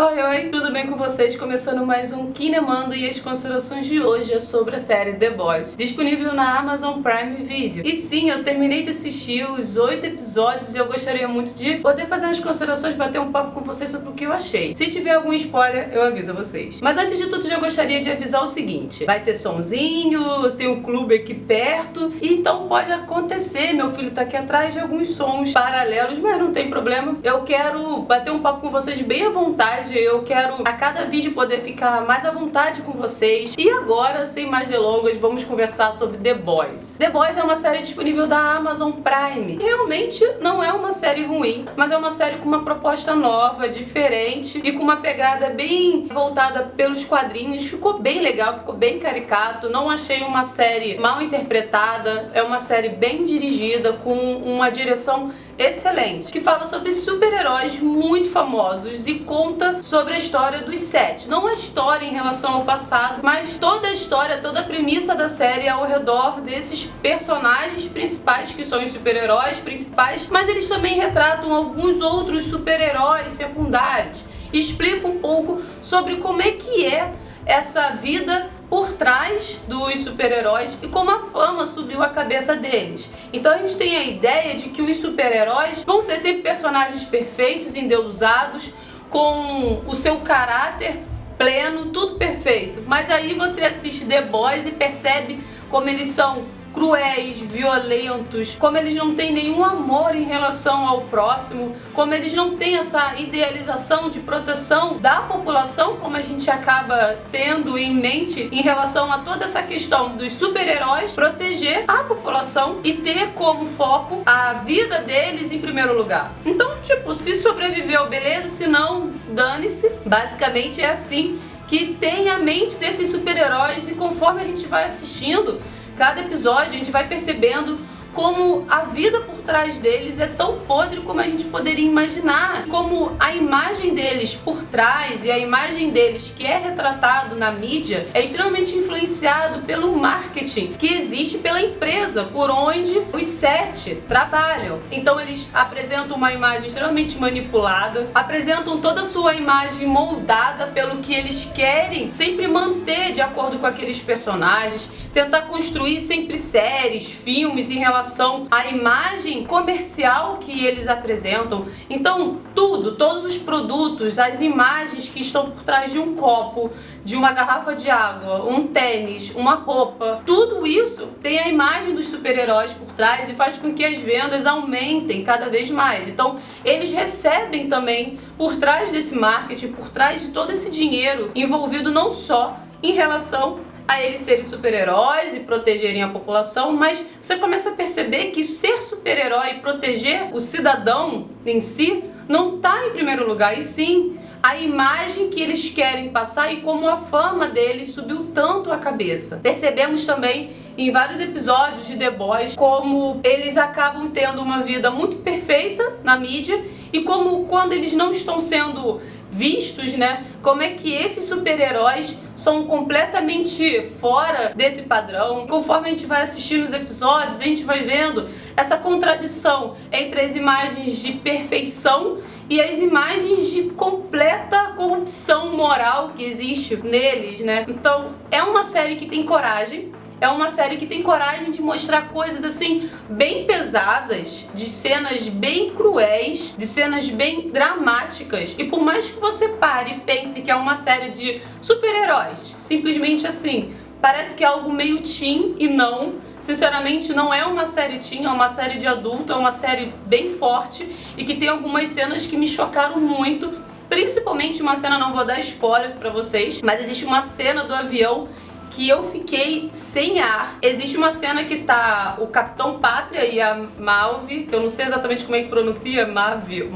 Oi, oi, tudo bem com vocês? Começando mais um Kinemando e as considerações de hoje é sobre a série The Boys, disponível na Amazon Prime Video. E sim, eu terminei de assistir os 8 episódios e eu gostaria muito de poder fazer umas considerações, bater um papo com vocês sobre o que eu achei. Se tiver algum spoiler, eu aviso a vocês. Mas antes de tudo, já gostaria de avisar o seguinte: vai ter sonzinho, tem um clube aqui perto, e então pode acontecer, meu filho tá aqui atrás, de alguns sons paralelos, mas não tem problema. Eu quero bater um papo com vocês bem à vontade. Eu quero a cada vídeo poder ficar mais à vontade com vocês. E agora, sem mais delongas, vamos conversar sobre The Boys. The Boys é uma série disponível da Amazon Prime. Realmente não é uma série ruim, mas é uma série com uma proposta nova, diferente e com uma pegada bem voltada pelos quadrinhos. Ficou bem legal, ficou bem caricato. Não achei uma série mal interpretada. É uma série bem dirigida, com uma direção excelente, que fala sobre super-heróis muito famosos e conta sobre a história dos sete. Não a história em relação ao passado, mas toda a história, toda a premissa da série é ao redor desses personagens principais, que são os super-heróis principais, mas eles também retratam alguns outros super-heróis secundários. Explica um pouco sobre como é que é essa vida por trás dos super-heróis e como a fama subiu a cabeça deles. Então a gente tem a ideia de que os super-heróis vão ser sempre personagens perfeitos, endeusados, com o seu caráter pleno, tudo perfeito. Mas aí você assiste The Boys e percebe como eles são cruéis, violentos, como eles não têm nenhum amor em relação ao próximo, como eles não têm essa idealização de proteção da população, como a gente acaba tendo em mente em relação a toda essa questão dos super-heróis proteger a população e ter como foco a vida deles em primeiro lugar. Então, tipo, se sobreviveu, beleza, se não, dane-se. Basicamente é assim que tem a mente desses super-heróis, e conforme a gente vai assistindo cada episódio, a gente vai percebendo como a vida por trás deles é tão podre como a gente poderia imaginar. Como a imagem deles por trás e a imagem deles que é retratado na mídia é extremamente influenciado pelo marketing que existe pela empresa por onde os sete trabalham. Então eles apresentam uma imagem extremamente manipulada, apresentam toda a sua imagem moldada pelo que eles querem sempre manter de acordo com aqueles personagens, tentar construir sempre séries, filmes em relação à imagem comercial que eles apresentam. Então todos os produtos, as imagens que estão por trás de um copo, de uma garrafa de água, um tênis, uma roupa, tudo isso tem a imagem dos super-heróis por trás e faz com que as vendas aumentem cada vez mais. Então eles recebem também por trás desse marketing, por trás de todo esse dinheiro envolvido não só em relação a eles serem super-heróis e protegerem a população, mas você começa a perceber que ser super-herói e proteger o cidadão em si não está em primeiro lugar, e sim a imagem que eles querem passar e como a fama deles subiu tanto a cabeça. Percebemos também em vários episódios de The Boys como eles acabam tendo uma vida muito perfeita na mídia e como quando eles não estão sendo vistos, né, como é que esses super-heróis são completamente fora desse padrão. Conforme a gente vai assistindo os episódios, a gente vai vendo essa contradição entre as imagens de perfeição e as imagens de completa corrupção moral que existe neles, né? Então é uma série que tem coragem. É uma série que tem coragem de mostrar coisas assim bem pesadas, de cenas bem cruéis, de cenas bem dramáticas. E por mais que você pare e pense que é uma série de super-heróis, simplesmente assim, parece que é algo meio teen, e não. Sinceramente, não é uma série teen, é uma série de adulto, é uma série bem forte e que tem algumas cenas que me chocaram muito. Principalmente uma cena, não vou dar spoilers pra vocês, mas existe uma cena do avião que eu fiquei sem ar. Existe uma cena que tá o Capitão Pátria e a Malvi, que eu não sei exatamente como é que pronuncia, Mávia,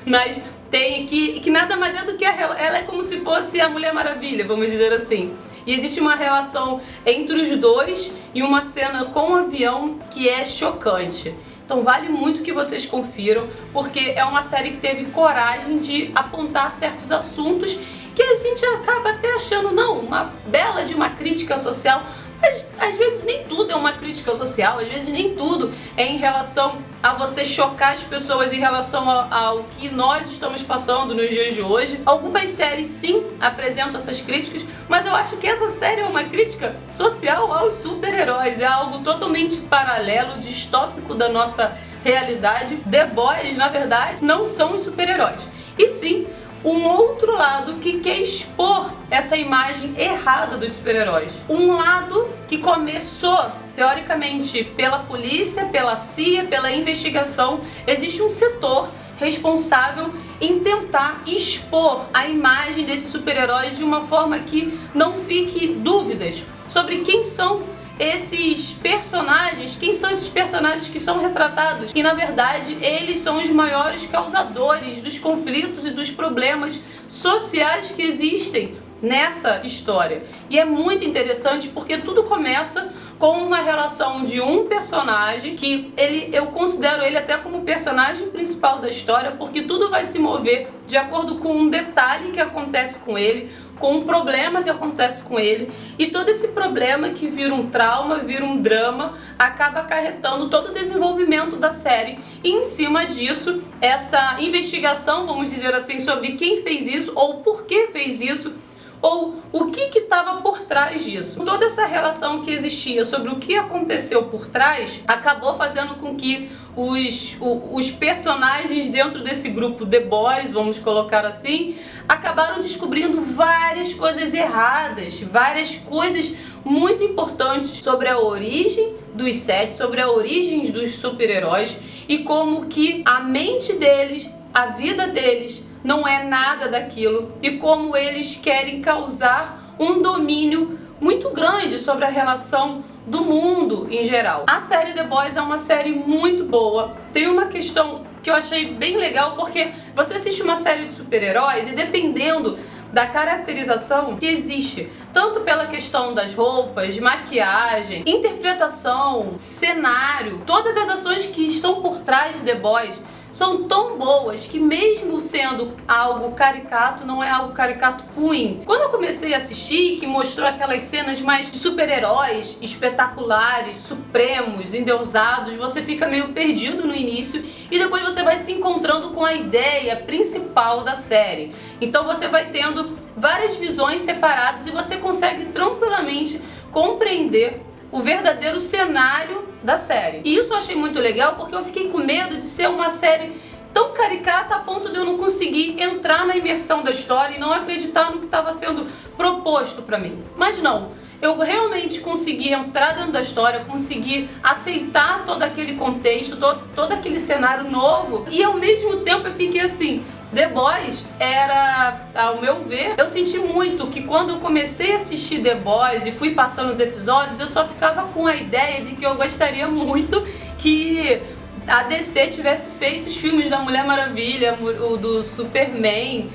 mas tem que nada mais é do que ela é como se fosse a Mulher Maravilha, vamos dizer assim. E existe uma relação entre os dois e uma cena com o avião que é chocante. Então vale muito que vocês confiram, porque é uma série que teve coragem de apontar certos assuntos que a gente acaba até achando, não, uma bela de uma crítica social, mas às vezes nem tudo é uma crítica social, às vezes nem tudo é em relação a você chocar as pessoas em relação ao que nós estamos passando nos dias de hoje. Algumas séries sim apresentam essas críticas, mas eu acho que essa série é uma crítica social aos super-heróis, é algo totalmente paralelo, distópico da nossa realidade. The Boys, na verdade, não são os super-heróis, e sim um outro lado que quer expor essa imagem errada dos super-heróis. Um lado que começou, teoricamente, pela polícia, pela CIA, pela investigação. Existe um setor responsável em tentar expor a imagem desses super-heróis de uma forma que não fique dúvidas sobre quem são esses personagens, quem são esses personagens que são retratados. E na verdade eles são os maiores causadores dos conflitos e dos problemas sociais que existem nessa história. E é muito interessante porque tudo começa com uma relação de um personagem que eu considero ele até como o personagem principal da história, porque tudo vai se mover de acordo com um detalhe que acontece com ele, com um problema que acontece com ele, e todo esse problema que vira um trauma, vira um drama, acaba acarretando todo o desenvolvimento da série. E em cima disso, essa investigação, vamos dizer assim, sobre quem fez isso ou por que fez isso, ou o que estava por trás disso. Toda essa relação que existia sobre o que aconteceu por trás acabou fazendo com que os personagens dentro desse grupo The Boys, vamos colocar assim, acabaram descobrindo várias coisas erradas, várias coisas muito importantes sobre a origem dos sets, sobre a origem dos super-heróis e como que a mente deles, a vida deles, não é nada daquilo, e como eles querem causar um domínio muito grande sobre a relação do mundo em geral. A série The Boys é uma série muito boa. Tem uma questão que eu achei bem legal, porque você assiste uma série de super-heróis e dependendo da caracterização que existe, tanto pela questão das roupas, de maquiagem, interpretação, cenário, todas as ações que estão por trás de The Boys são tão boas que mesmo sendo algo caricato, não é algo caricato ruim. Quando eu comecei a assistir, que mostrou aquelas cenas mais de super-heróis espetaculares, supremos, endeusados, você fica meio perdido no início e depois você vai se encontrando com a ideia principal da série. Então você vai tendo várias visões separadas e você consegue tranquilamente compreender o verdadeiro cenário da série. E isso eu achei muito legal porque eu fiquei com medo de ser uma série tão caricata a ponto de eu não conseguir entrar na imersão da história e não acreditar no que estava sendo proposto para mim. Mas não, eu realmente consegui entrar dentro da história, consegui aceitar todo aquele contexto, todo aquele cenário novo e ao mesmo tempo eu fiquei assim, The Boys era, ao meu ver, eu senti muito que quando eu comecei a assistir The Boys e fui passando os episódios, eu só ficava com a ideia de que eu gostaria muito que a DC tivesse feito os filmes da Mulher Maravilha, o do Superman,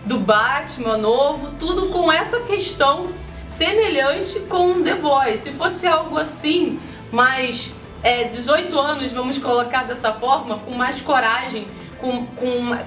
do Batman novo, tudo com essa questão semelhante com The Boys. Se fosse algo assim, mais 18 anos, vamos colocar dessa forma, com mais coragem,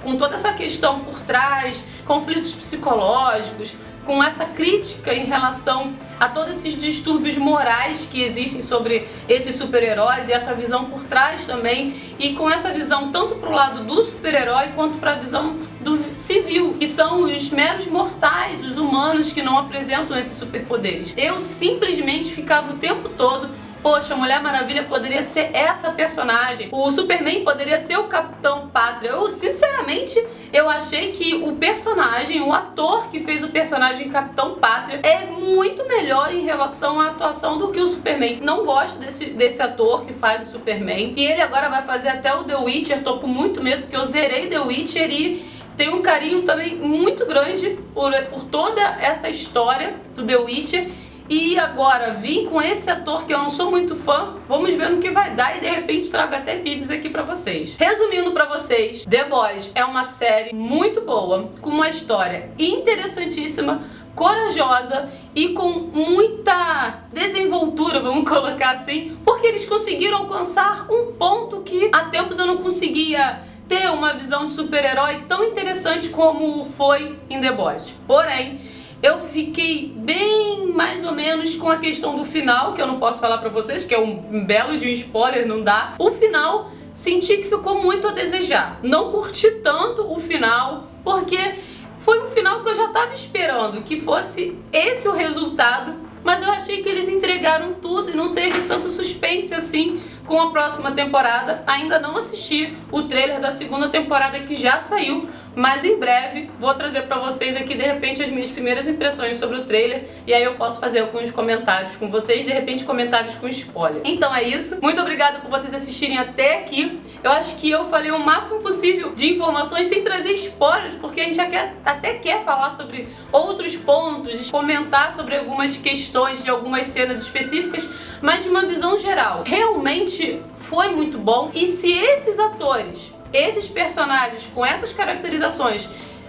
com toda essa questão por trás, conflitos psicológicos, com essa crítica em relação a todos esses distúrbios morais que existem sobre esses super-heróis e essa visão por trás também, e com essa visão tanto para o lado do super-herói quanto para a visão do civil, que são os meros mortais, os humanos que não apresentam esses superpoderes. Eu simplesmente ficava o tempo todo, poxa, a Mulher Maravilha poderia ser essa personagem, o Superman poderia ser o Capitão Pátria. Eu, sinceramente, eu achei que o personagem, o ator que fez o personagem Capitão Pátria é muito melhor em relação à atuação do que o Superman. Não gosto desse ator que faz o Superman. E ele agora vai fazer até o The Witcher, tô com muito medo porque eu zerei The Witcher e tenho um carinho também muito grande por toda essa história do The Witcher. E agora vim com esse ator que eu não sou muito fã, vamos ver no que vai dar e de repente trago até vídeos aqui pra vocês. Resumindo pra vocês, The Boys é uma série muito boa, com uma história interessantíssima, corajosa e com muita desenvoltura, vamos colocar assim, porque eles conseguiram alcançar um ponto que há tempos eu não conseguia ter uma visão de super-herói tão interessante como foi em The Boys. Porém, eu fiquei bem mais ou menos com a questão do final, que eu não posso falar pra vocês, que é um belo de um spoiler, não dá. O final senti que ficou muito a desejar. Não curti tanto o final, porque foi um final que eu já estava esperando que fosse esse o resultado, mas eu achei que eles entregaram tudo e não teve tanto suspense assim com a próxima temporada. Ainda não assisti o trailer da segunda temporada que já saiu, mas em breve vou trazer pra vocês aqui, de repente, as minhas primeiras impressões sobre o trailer, e aí eu posso fazer alguns comentários com vocês, de repente comentários com spoiler. Então é isso, muito obrigada por vocês assistirem até aqui. Eu acho que eu falei o máximo possível de informações sem trazer spoilers, porque a gente até quer falar sobre outros pontos, comentar sobre algumas questões de algumas cenas específicas, mas de uma visão geral. Realmente foi muito bom, e se esses atores, esses personagens com essas caracterizações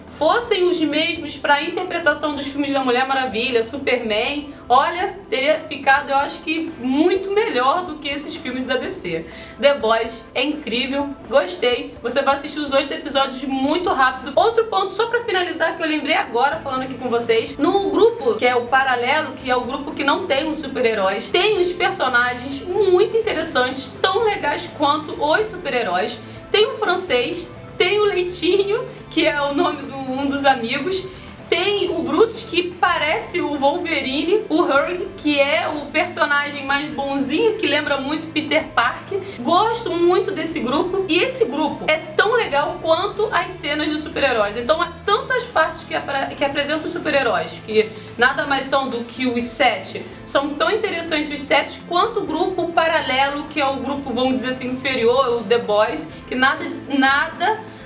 fossem os mesmos para a interpretação dos filmes da Mulher Maravilha, Superman, olha, teria ficado, eu acho que muito melhor do que esses filmes da DC. The Boys é incrível, gostei. Você vai assistir os 8 episódios muito rápido. Outro ponto, só para finalizar, que eu lembrei agora falando aqui com vocês, no grupo, que é o Paralelo, que é o grupo que não tem os super-heróis, tem os personagens muito interessantes, tão legais quanto os super-heróis. Tem o francês, tem o Leitinho, que é o nome de um dos amigos, tem o Brutus, que parece o Wolverine, o Hurry, que é o personagem mais bonzinho, que lembra muito Peter Parker. Gosto muito desse grupo, e esse grupo é tão legal quanto as cenas de super-heróis. Então há tantas partes que apresentam os super-heróis, que nada mais são do que os 7, são tão interessantes os 7, quanto o grupo Paralelo, que é o grupo, vamos dizer assim, inferior, o The Boys, que nada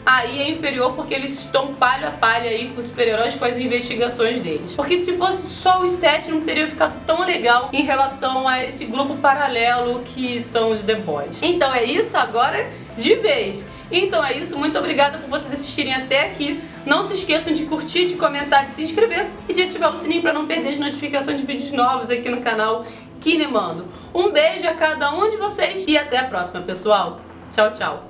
aí é inferior, porque eles estão palho a palho aí com os super-heróis, com as investigações deles. Porque se fosse só os 7, não teria ficado tão legal em relação a esse grupo paralelo que são os The Boys. Então é isso, agora de vez. Então é isso, muito obrigada por vocês assistirem até aqui. Não se esqueçam de curtir, de comentar, de se inscrever e de ativar o sininho para não perder as notificações de vídeos novos aqui no canal Kinemando. Um beijo a cada um de vocês e até a próxima, pessoal. Tchau, tchau.